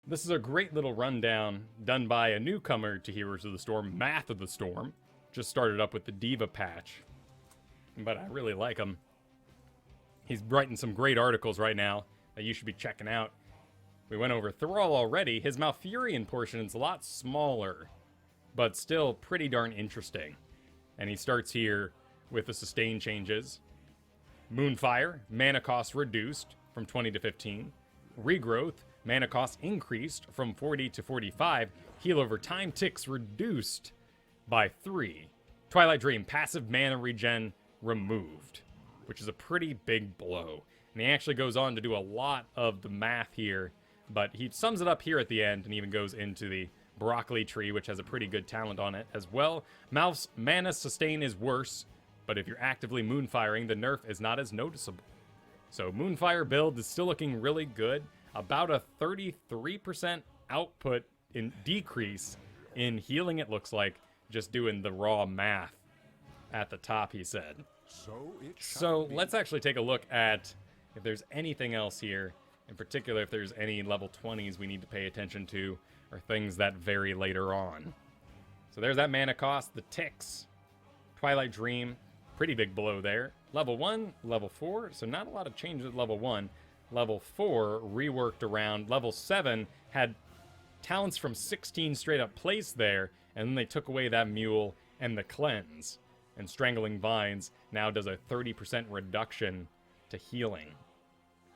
This is a great little rundown done by a newcomer to Heroes of the Storm, Math of the Storm. Just started up with the Diva patch, but I really like him. He's writing some great articles right now that you should be checking out. We went over Thrall already. His Malfurion portion is a lot smaller, but still pretty darn interesting. And he starts here with the sustain changes. Moonfire, mana cost reduced from 20 to 15. Regrowth, mana cost increased from 40 to 45. Heal over time ticks reduced by 3. Twilight Dream, passive mana regen removed, which is a pretty big blow. And he actually goes on to do a lot of the math here, but he sums it up here at the end and even goes into the broccoli tree, which has a pretty good talent on it as well. Malf's mana sustain is worse, but if you're actively moonfiring, the nerf is not as noticeable. So Moonfire build is still looking really good. About a 33% output in decrease in healing, it looks like, just doing the raw math at the top, he said. So let's actually take a look at if there's anything else here, in particular if there's any level 20s we need to pay attention to, or things that vary later on. So there's that mana cost, the ticks, Twilight Dream, pretty big blow there. Level 1, level 4, so not a lot of changes at level 1. Level 4 reworked around. Level 7 had talents from 16 straight up placed there, and then they took away that mule and the cleanse. And Strangling Vines now does a 30% reduction to healing.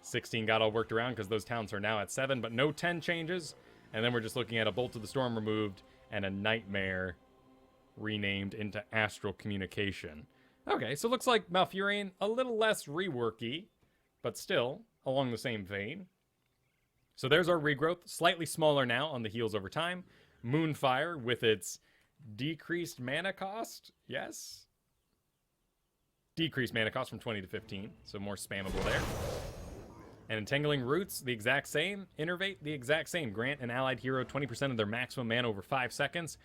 16 got all worked around because those talents are now at 7, but no 10 changes. And then we're just looking at a Bolt of the Storm removed and a Nightmare renamed into Astral Communication. Okay, so it looks like Malfurion a little less reworky, but still along the same vein. So there's our regrowth, slightly smaller now on the heals over time. Moonfire with its decreased mana cost, yes? Decreased mana cost from 20 to 15, so more spammable there. And Entangling Roots, the exact same. Innervate, the exact same. Grant an allied hero 20% of their maximum mana over 5 seconds.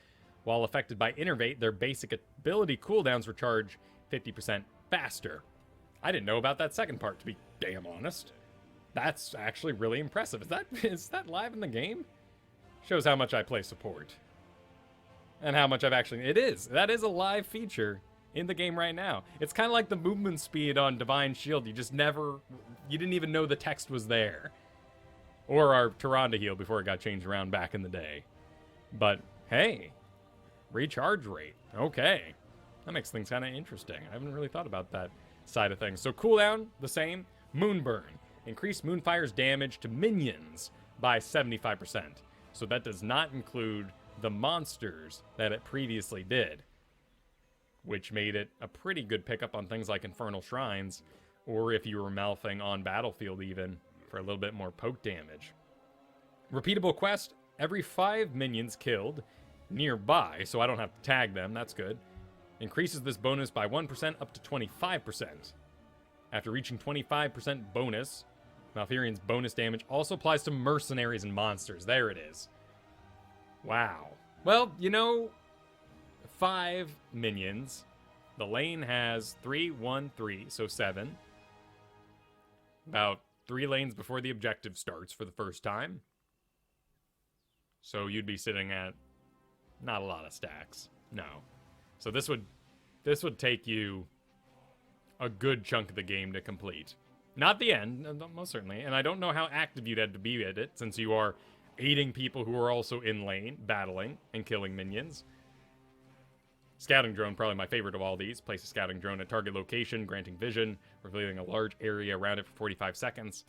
While affected by Innervate, their basic ability cooldowns recharge 50% faster. I didn't know about that second part, to be damn honest. That's actually really impressive. Is that live in the game? Shows how much I play support. And how much I've actually... It is. That is a live feature in the game right now. It's kind of like the movement speed on Divine Shield. You just never... You didn't even know the text was there. Or our Tyrande heal before it got changed around back in the day. But, hey. Recharge rate. Okay. That makes things kind of interesting. I haven't really thought about that side of things. So cooldown, the same. Moonburn. Increase Moonfire's damage to minions by 75%. So that does not include the monsters that it previously did, which made it a pretty good pickup on things like Infernal Shrines, or if you were Malfing on Battlefield even, for a little bit more poke damage. Repeatable quest, every 5 minions killed nearby, so I don't have to tag them, that's good. Increases this bonus by 1% up to 25%. After reaching 25% bonus, Malfurion's bonus damage also applies to mercenaries and monsters. There it is. Wow. Well, you know, 5 minions. The lane has 3, 1, 3, so 7. About 3 lanes before the objective starts for the first time. So you'd be sitting at not a lot of stacks. No. So this would take you a good chunk of the game to complete. Not the end, most certainly. And I don't know how active you'd have to be at it, since you are aiding people who are also in lane, battling, and killing minions. Scouting drone, probably my favorite of all these. Place a scouting drone at target location, granting vision, revealing a large area around it for 45 seconds.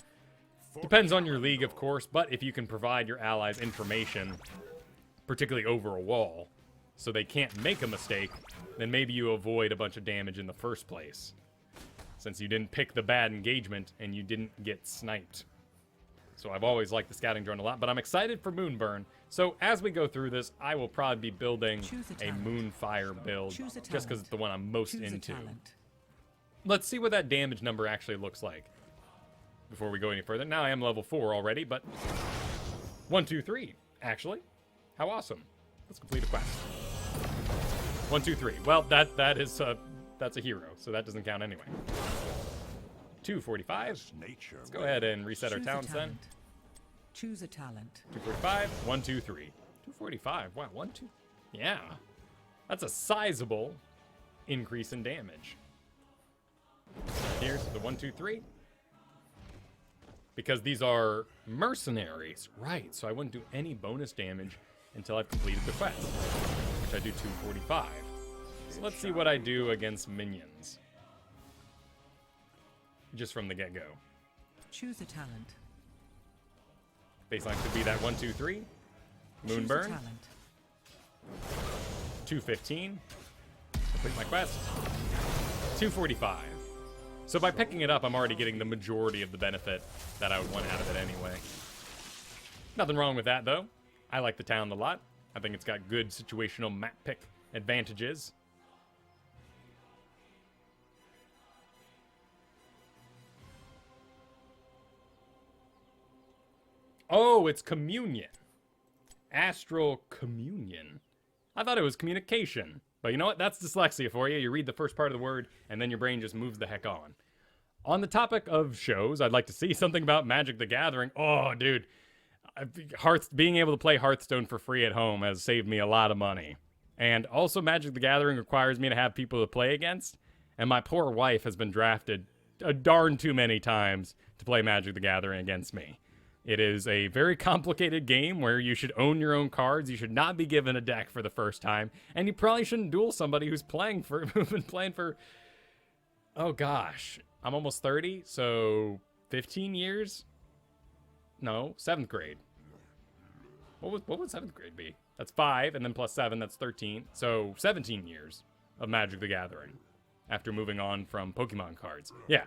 Depends on your league, of course, but if you can provide your allies information, particularly over a wall, so they can't make a mistake, then maybe you avoid a bunch of damage in the first place, since you didn't pick the bad engagement and you didn't get sniped. So I've always liked the scouting drone a lot, but I'm excited for Moonburn. So as we go through this, I will probably be building a Moonfire build, just because it's the one I'm most into. Let's see what that damage number actually looks like before we go any further. Now I am level 4 already, but 1, 2, 3, actually. How awesome. Let's complete a quest. 1, 2, 3. Well, that's a hero, so that doesn't count anyway. 245. Let's go ahead and reset our talents then. Choose a talent. 245, 1, 2, 3. 245, wow, 1, 2. Yeah. That's a sizable increase in damage. Here's the 1, 2, 3. Because these are mercenaries. Right, so I wouldn't do any bonus damage until I've completed the quest, which I do 245. So let's see what I do against minions. Just from the get-go. Choose a talent. Baseline could be that 1, 2, 3. Moonburn. Choose a talent. 215. Complete my quest. 245. So by picking it up, I'm already getting the majority of the benefit that I would want out of it anyway. Nothing wrong with that, though. I like the town a lot. I think it's got good situational map pick advantages. Oh, it's communion. Astral communion. I thought it was communication. But you know what? That's dyslexia for you. You read the first part of the word, and then your brain just moves the heck on. On the topic of shows, I'd like to see something about Magic the Gathering. Oh, dude. Being able to play Hearthstone for free at home has saved me a lot of money. And also, Magic the Gathering requires me to have people to play against. And my poor wife has been drafted a darn too many times to play Magic the Gathering against me. It is a very complicated game where you should own your own cards. You should not be given a deck for the first time. And you probably shouldn't duel somebody who's been playing for, oh gosh, I'm almost 30, so 15 years? No, 7th grade. What would 7th grade be? That's 5, and then plus 7, that's 13. So 17 years of Magic the Gathering after moving on from Pokemon cards. Yeah,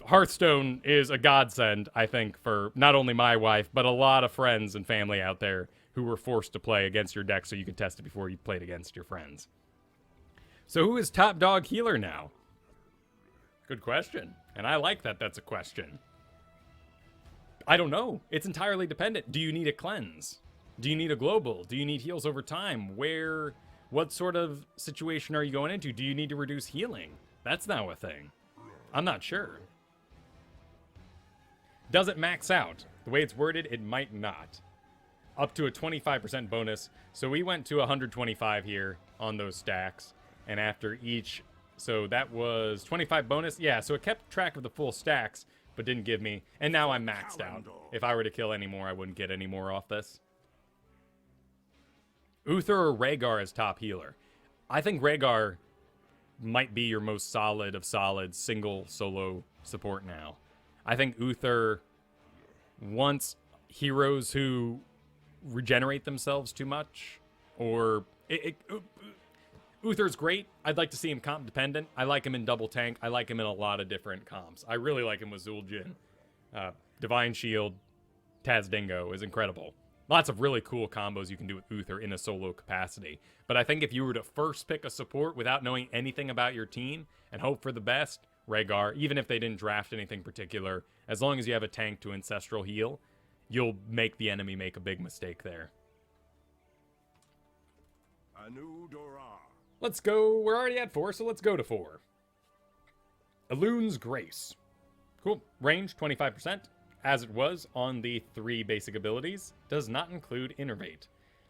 Hearthstone is a godsend, I think, for not only my wife, but a lot of friends and family out there who were forced to play against your deck so you could test it before you played against your friends. So who is top dog healer now? Good question. And I like that that's a question. I don't know. It's entirely dependent. Do you need a cleanse? Do you need a global? Do you need heals over time? What sort of situation are you going into? Do you need to reduce healing? That's now a thing. I'm not sure. Does it max out? The way it's worded, it might not. Up to a 25% bonus. So we went to 125 here on those stacks. And after each, so that was 25 bonus. Yeah, so it kept track of the full stacks, but didn't give me. And now I'm maxed out. If I were to kill any more, I wouldn't get any more off this. Uther or Rhaegar as top healer? I think Rhaegar might be your most solid of solid single solo support now. I think Uther wants heroes who regenerate themselves too much, or Uther's great. I'd like to see him comp dependent. I like him in double tank. I like him in a lot of different comps. I really like him with Zul'jin. Divine Shield, Taz Dingo is incredible. Lots of really cool combos you can do with Uther in a solo capacity. But I think if you were to first pick a support without knowing anything about your team and hope for the best, Rhaegar, even if they didn't draft anything particular, as long as you have a tank to ancestral heal, you'll make the enemy make a big mistake there. Let's go. We're already at 4, so let's go to 4. Elune's Grace. Cool. Range, 25%. As it was on the 3 basic abilities. Does not include Innervate.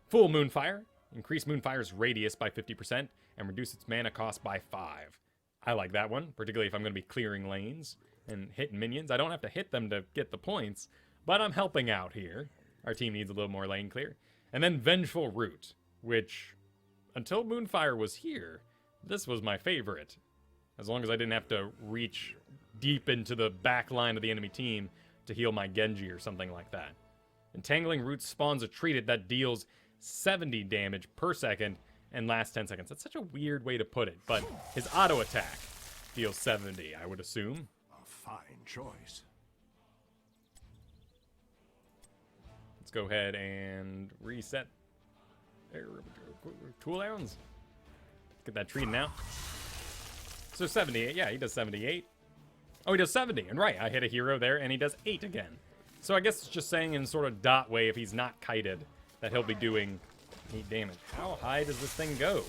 Full Moonfire. Increase Moonfire's radius by 50% and reduce its mana cost by 5. I like that one, particularly if I'm going to be clearing lanes and hitting minions. I don't have to hit them to get the points, but I'm helping out here. Our team needs a little more lane clear. And then Vengeful Root, which, until Moonfire was here, this was my favorite. As long as I didn't have to reach deep into the back line of the enemy team to heal my Genji or something like that. Entangling Roots spawns a treated that deals 70 damage per second and lasts 10 seconds. That's such a weird way to put it, but his auto attack deals 70, I would assume. A fine choice. Let's go ahead and reset cooldowns. Let's get that treated now. So 78, yeah, he does 78. Oh, he does 70, and right, I hit a hero there, and he does 8 again. So I guess it's just saying in sort of dot way, if he's not kited, that he'll be doing 8 damage. How high does this thing go?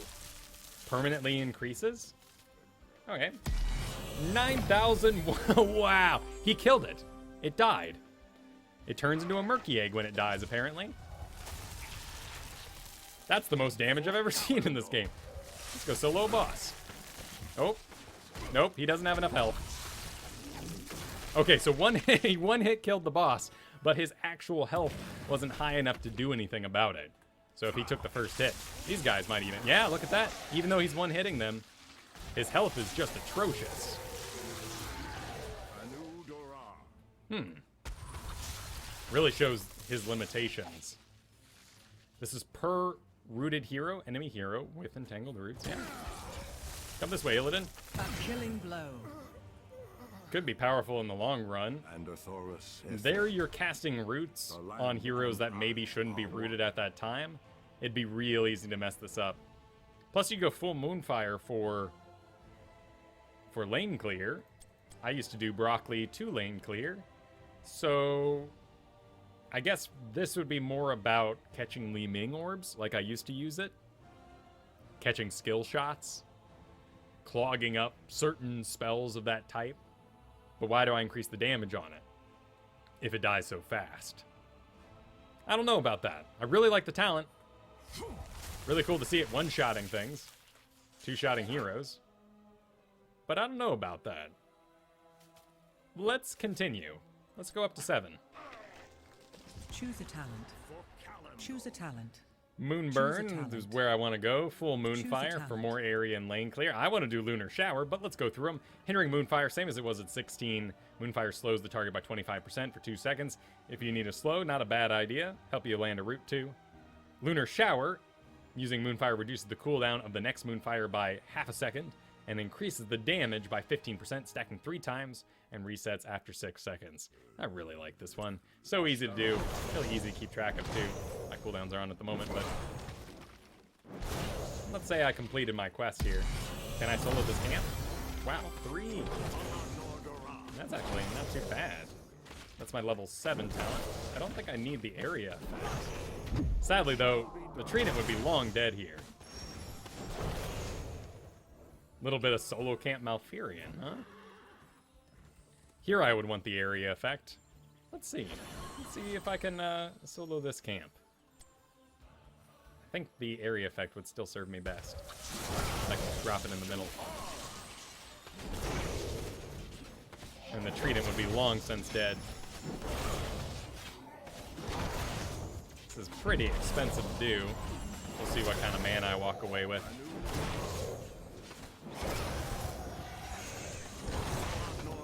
Permanently increases? Okay. 9,000, wow. He killed it. It died. It turns into a murky egg when it dies, apparently. That's the most damage I've ever seen in this game. Let's go solo boss. Oh. Nope, he doesn't have enough health. Okay, so one hit killed the boss, but his actual health wasn't high enough to do anything about it. So if he took the first hit, these guys might even... Yeah, look at that. Even though he's one-hitting them, his health is just atrocious. Really shows his limitations. This is per rooted hero, enemy hero with entangled roots. Yeah. Come this way, Illidan. A killing blow. Could be powerful in the long run. There you're casting roots on heroes that maybe shouldn't be rooted at that time. It'd be real easy to mess this up. Plus you go full Moonfire for lane clear. I used to do broccoli to lane clear. So I guess this would be more about catching Li Ming orbs like I used to use it. Catching skill shots. Clogging up certain spells of that type. But why do I increase the damage on it if it dies so fast? I don't know about that. I really like the talent. Really cool to see it one-shotting things. Two-shotting heroes. But I don't know about that. Let's continue. Let's go up to 7. Choose a talent. Choose a talent. Moonburn is where I want to go. Full Moonfire for more area and lane clear. I want to do Lunar Shower, but let's go through them. Hindering Moonfire, same as it was at 16. Moonfire slows the target by 25% for 2 seconds. If you need a slow, not a bad idea. Help you land a route too. Lunar Shower, using Moonfire reduces the cooldown of the next Moonfire by half a second and increases the damage by 15%, stacking 3 times and resets after 6 seconds. I really like this one. So easy to do. Really easy to keep track of too. My cooldowns are on at the moment, but let's say I completed my quest here. Can I solo this camp? Wow, 3. That's actually not too bad. That's my level 7 talent. I don't think I need the area effect. Sadly though, the Trident would be long dead here. Little bit of solo camp Malfurion, huh? Here I would want the area effect. Let's see. Let's see if I can solo this camp. I think the area effect would still serve me best. I can drop it in the middle. And the Trident would be long since dead. This is pretty expensive to do. We'll see what kind of mana I walk away with.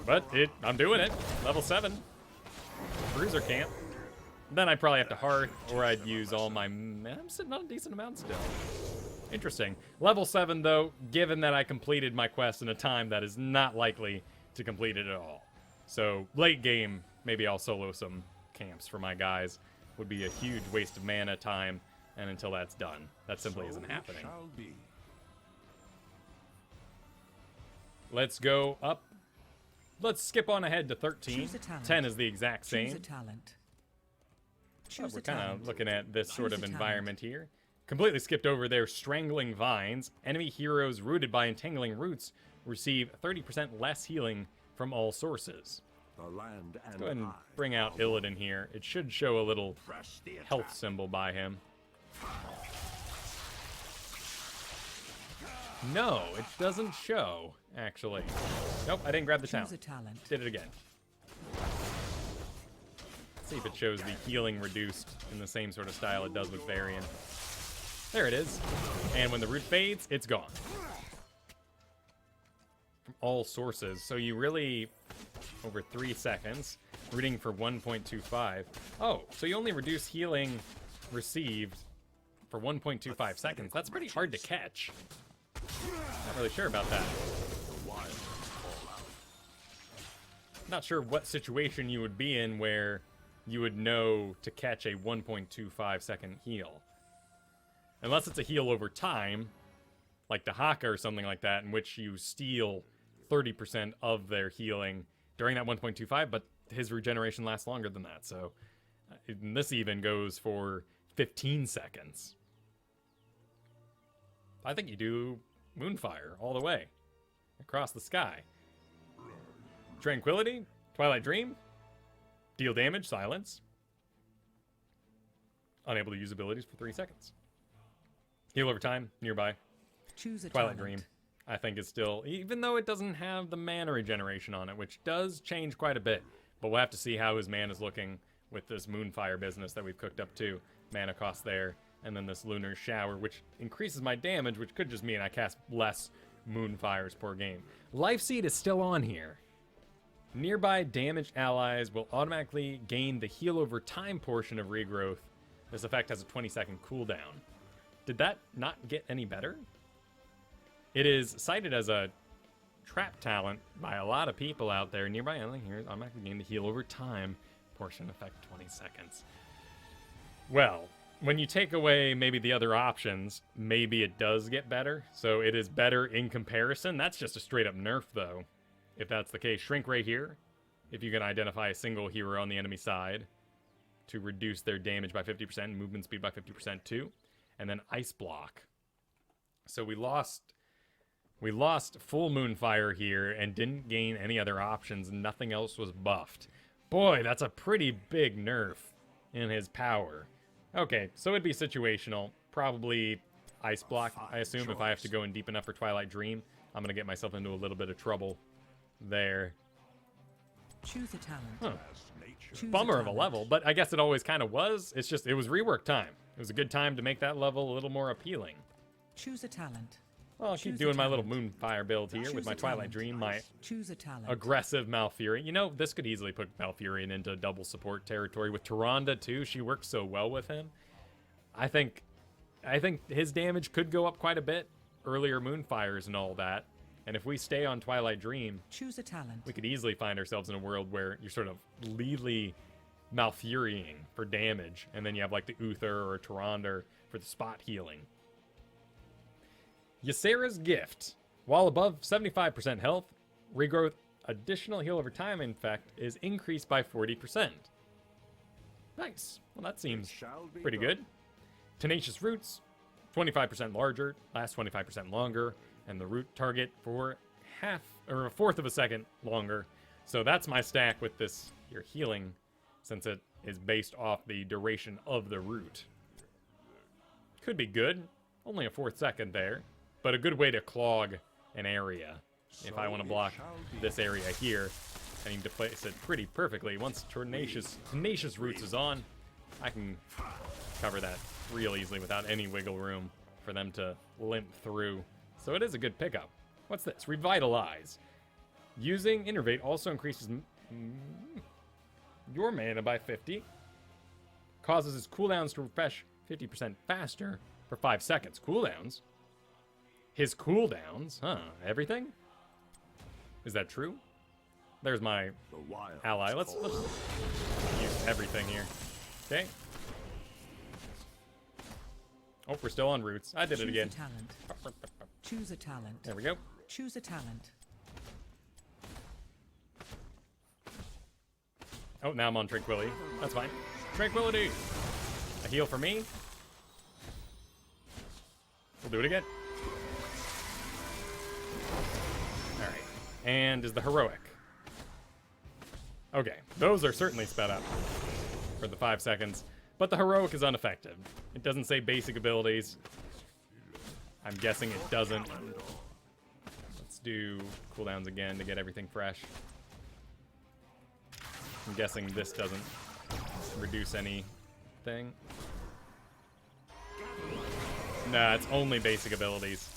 But I'm doing it. Level 7. Bruiser camp. Then I'd probably have to hearth, or I'd use all my... Man, I'm sitting on a decent amount still. Interesting. Level 7, though, given that I completed my quest in a time that is not likely to complete it at all. So, late game, maybe I'll solo some camps for my guys. Would be a huge waste of mana time, and until that's done. That simply isn't happening. Let's go up. Let's skip on ahead to 13. 10 is the exact same. Choose a talent. We're kind of looking at this sort of environment here. Completely skipped over there. Strangling Vines. Enemy heroes rooted by entangling roots receive 30% less healing from all sources. Let's go ahead and bring out Illidan here. It should show a little health symbol by him. No, it doesn't show, actually. Nope, I didn't grab the talent. Did it again. Let's see if it shows the healing reduced in the same sort of style it does with Varian. There it is. And when the root fades, it's gone. From all sources. So you really, over 3 seconds, rooting for 1.25. Oh, so you only reduce healing received for 1.25 seconds. That's pretty hard to catch. Not really sure about that. Not sure what situation you would be in where you would know to catch a 1.25 second heal. Unless it's a heal over time, like the Haka or something like that, in which you steal 30% of their healing during that 1.25, but his regeneration lasts longer than that, so and this even goes for 15 seconds. I think you do Moonfire all the way across the sky. Tranquility, Twilight Dream, deal damage, silence, Unable to use abilities for 3 seconds. Heal over time, nearby. Choose a Twilight talent. Dream, I think, is still, even though it doesn't have the mana regeneration on it, which does change quite a bit. But we'll have to see how his mana is looking with this Moonfire business that we've cooked up too. Mana cost there, and then this Lunar Shower, which increases my damage, which could just mean I cast less Moonfires per game. Life Seed is still on here. Nearby damaged allies will automatically gain the heal over time portion of regrowth. This effect has a 20-second cooldown. Did that not get any better? It is cited as a trap talent by a lot of people out there. Nearby ally here automatically gain the heal over time portion effect 20 seconds. Well, when you take away maybe the other options, maybe it does get better. So it is better in comparison. That's just a straight up nerf though. If that's the case, shrink right here. If you can identify a single hero on the enemy side to reduce their damage by 50%, movement speed by 50% too. And then ice block. So we lost full Moonfire here and didn't gain any other options. Nothing else was buffed. Boy, that's a pretty big nerf in his power. Okay, so it'd be situational. Probably ice block, I assume, if I have to go in deep enough for Twilight Dream. I'm going to get myself into a little bit of trouble there. Choose a talent. Huh. Choose Bummer of a talent. level, but I guess it always kind of was. It's just, it was rework time. It was a good time to make that level a little more appealing. Choose a talent. Well, I'll keep Choose a doing my little talent. Moonfire build here Choose with my a Twilight talent. Dream, my Choose a talent. aggressive Malfurion. You know, this could easily put Malfurion into double support territory with Tyrande too. She works so well with him. I think his damage could go up quite a bit. Earlier Moonfires and all that. And if we stay on Twilight Dream, Choose a talent. we could easily find ourselves in a world where you're sort of lethally Malfurioing for damage, and then you have like the Uther or a Tyrande for the spot healing. Ysera's Gift. While above 75% health, regrowth additional heal over time, in fact, is increased by 40%. Nice. Well, that seems pretty good. Tenacious Roots, 25% larger, lasts 25% longer, and the root target for a fourth of a second longer. So that's my stack with this here healing, since it is based off the duration of the root. Could be good. Only a fourth second there, but a good way to clog an area. If I want to block this area here, I need to place it pretty perfectly. Once Tenacious Roots is on, I can cover that real easily without any wiggle room for them to limp through. So it is a good pickup. What's this? Revitalize. Using Innervate also increases your mana by 50. Causes its cooldowns to refresh 50% faster for 5 seconds. Cooldowns? His cooldowns? Huh. Everything? Is that true? There's my ally. Let's use everything here. Okay. Oh, we're still on roots. I did it again. Choose a talent. Choose a talent. There we go. Choose a talent. Oh, now I'm on Tranquility. That's fine. Tranquility! A heal for me. We'll do it again. Alright. And is the Heroic. Okay. Those are certainly sped up for the 5 seconds. But the Heroic is unaffected. It doesn't say basic abilities. I'm guessing it doesn't. Let's do cooldowns again to get everything fresh. I'm guessing this doesn't reduce anything. Nah, it's only basic abilities.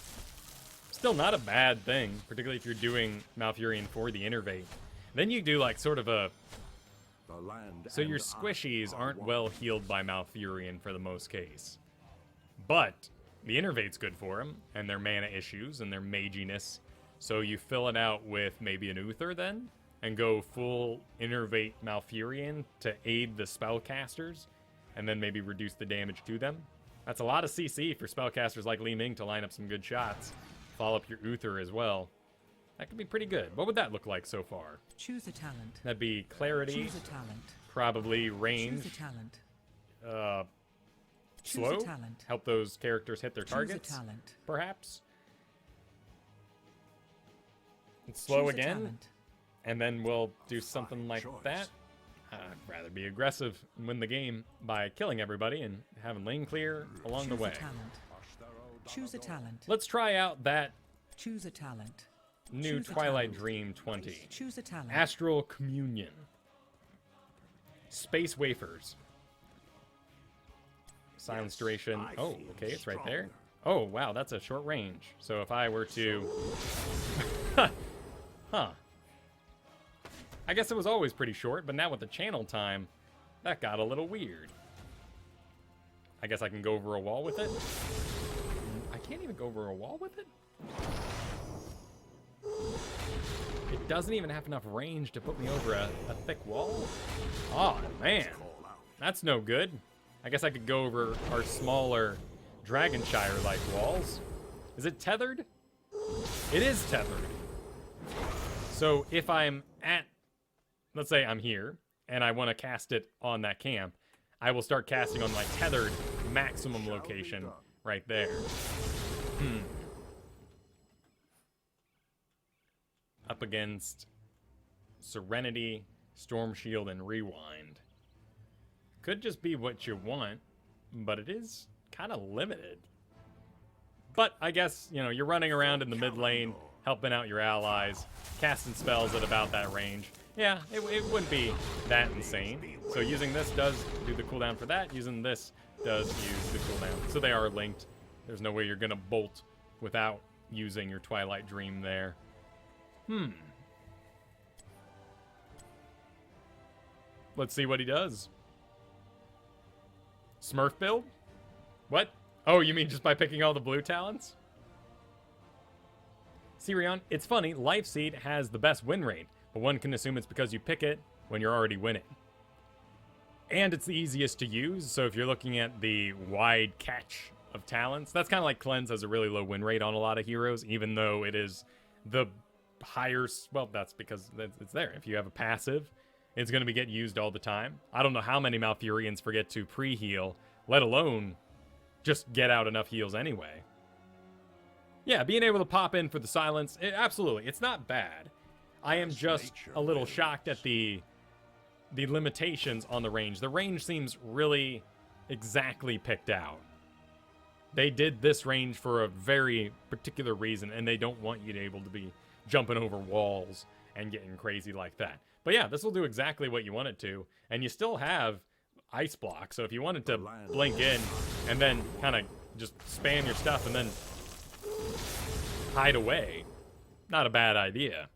Still not a bad thing, particularly if you're doing Malfurion for the Innervate. Then you do like sort of a... So your squishies aren't well healed by Malfurion for the most case. But the Innervate's good for them, and their mana issues, and their maginess. So you fill it out with maybe an Uther then, and go full Innervate Malfurion to aid the spellcasters, and then maybe reduce the damage to them. That's a lot of CC for spellcasters like Li Ming to line up some good shots. Follow up your Uther as well. That could be pretty good. What would that look like so far? Choose a talent. That'd be Clarity, Choose a talent. probably Range, Choose a talent. Slow, Choose a talent. help those characters hit their targets, Choose a talent. perhaps. And slow Choose a again, talent. and then we'll do something like that. I'd rather be aggressive and win the game by killing everybody and having lane clear along the Choose way. a talent. Choose a talent. Let's try out that Choose a talent. new Choose a Twilight talent. Dream 20. Choose a talent. Astral Communion. Space Wafers. Silence duration. I Oh, feel okay, it's right there. stronger. Oh, wow, that's a short range. So if I were to... Huh. I guess it was always pretty short, but now with the channel time, that got a little weird. I guess I can go over a wall with it. I can't even go over a wall with it? It doesn't even have enough range to put me over a thick wall? Oh, man. Call out. That's no good. I guess I could go over our smaller Dragonshire-like walls. Is it tethered? It is tethered. So if I'm at, let's say I'm here, and I want to cast it on that camp, I will start casting on my tethered maximum location right there. Up against Serenity, Storm Shield, and Rewind. Could just be what you want, but it is kind of limited. But I guess, you know, you're running around in the mid lane, helping out your allies, casting spells at about that range. Yeah, it wouldn't be that insane. So using this does do the cooldown for that. Using this does use the cooldown. So they are linked. There's no way you're going to bolt without using your Twilight Dream there. Let's see what he does. Smurf build? What? Oh, you mean just by picking all the blue talents? Sirion, it's funny, Life Seed has the best win rate, but one can assume it's because you pick it when you're already winning. And it's the easiest to use, so if you're looking at the wide catch of talents, that's kind of like Cleanse has a really low win rate on a lot of heroes, even though it is the higher, well, that's because it's there. If you have a passive, it's going to be getting used all the time. I don't know how many Malfurions forget to pre-heal, let alone just get out enough heals anyway. Yeah, being able to pop in for the silence, absolutely, it's not bad. I am just a little shocked at the limitations on the range. The range seems really exactly picked out. They did this range for a very particular reason, and they don't want you to be able to be jumping over walls and getting crazy like that. But yeah, this will do exactly what you want it to, and you still have ice block, so if you wanted to blink in and then kind of just spam your stuff and then hide away, not a bad idea.